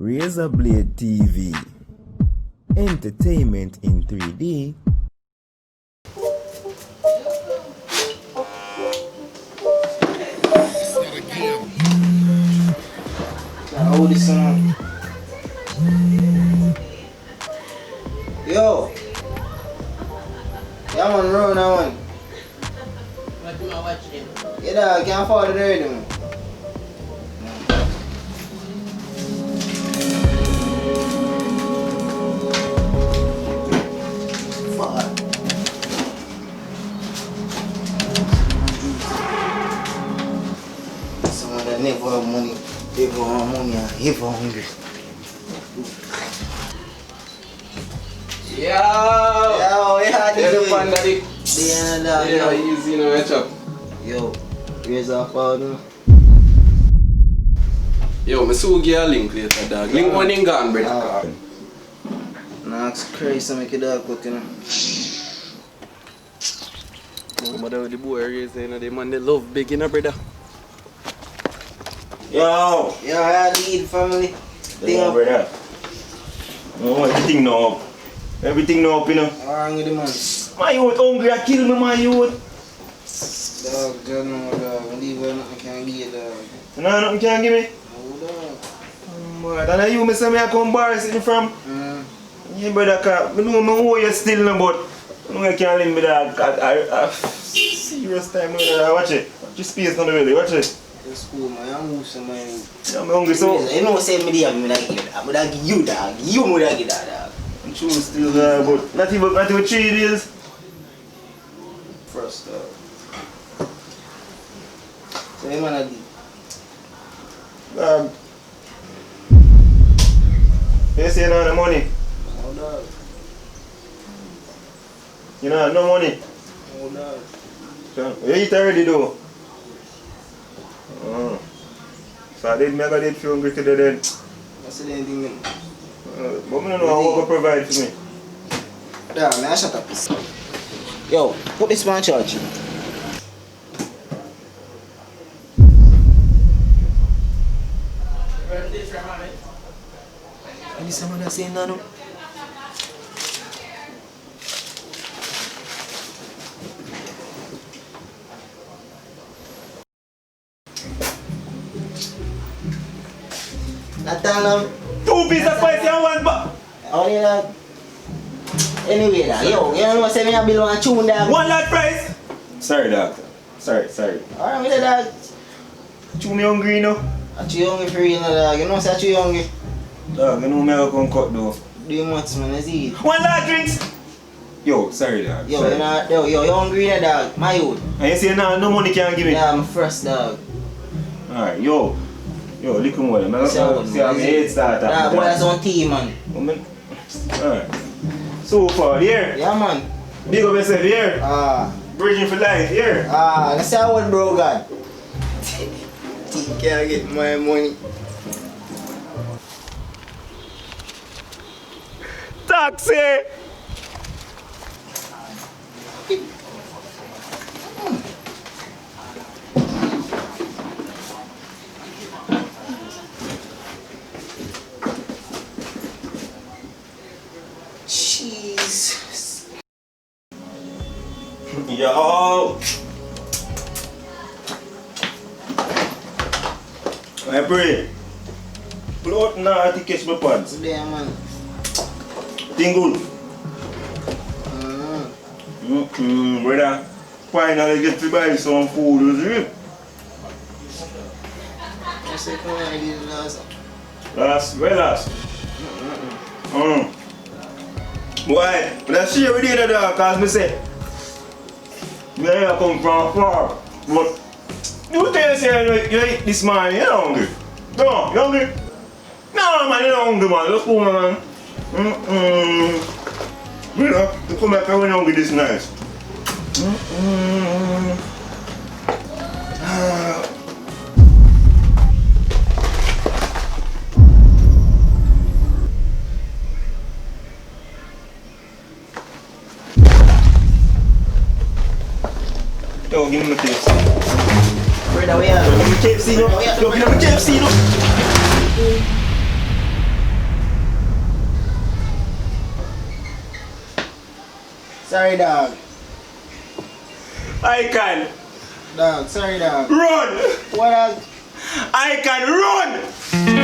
Razor Blade TV. Entertainment in 3D. Hold this on. Yo. Yeah, man, run that one. What do I watch him? Yeah, dog, I can't afford it already, man. Fuck. Someone that never have money, never have money, and ever hungry. Yo! Yeah, You're the fan daddy. Yo, easy, no match up. Yo, raise up powder. Yo, I saw you a link later, dog. Link one in gone, brother. Nah, it's crazy, make it dog cook, you know. No matter the boy raised, you know, the man they love big, you know, brother. Yo, I lead family. Thing up. Brother. No, everything now up. Everything now up, you know. What's wrong with the man? My youth hungry, I kill me, my youth. Dog, just know, dog. Leave her nothing can give you, dog. No, nothing can give me. No, dog. What? And you, me say me I come bar sitting from? Yeah, brother, I know me owe you still, no, but I know you can't leave me, dog. I serious time, brother. Watch it. Watch your space, not really. Watch it. It's cool, man. I'm moving, man. Yeah, I'm hungry, so. You know, say me there, I'm gonna give you, dog. I'm gonna give you, dog. You know that, dog. I'm true still, but not even 3 days. First, dog. So, you man, I did. You say you don't have the money? No, dog. You don't have no money? No, dog. You eat already though? So I did mega did feel hungry today then. That's the only thing, man. But I don't know how to provide for me. Dog, man, shut up. Yo, put this man in charge. Any someone that's saying that? Nathan, 2 pieces of spicy and 1 but only that. Anyway, dog, yo, you know say me a bill on a tune, dog. 1 lot price. Sorry, doctor. Sorry. Alright, me say, dog. Chew me hungry, you know? I'm too hungry for you, dog. You know say I'm too hungry. Dog, you know me I come cut though. Do you much, man? Let's eat. 1 lot drinks. Yo, sorry, dog. Yo, sorry. you hungry, dog? My youth. And you say no money can't give me? Yeah, I'm first, dog. Alright, yo, look more. I'm see how my head start. Nah, boy, that's on tea, man. Alright. So far, here. Yeah, man. Big up yourself, here. Bridging for life, here. Let's say what, bro, God. Tea can't get my money. Taxi! Jesus. Yo! I pray. Pull out now to catch my pants. There, man. Thing good. Brother. Finally get to buy some food, is it? I said, come on, I did it last. Last. Why? But I share with you the dog, cause me say me here come from far. But you tell yourself you eat this man, you're hungry. Come on, you hungry? No man, you're not hungry man, look for me man. You know, you come back when you're hungry this nice. Yo, give me my KFC. Brother, we are. Give me KFC, no? Yo, give me KFC, no? Sorry, dog. I can Dog, sorry, dog. run. What else? I can run.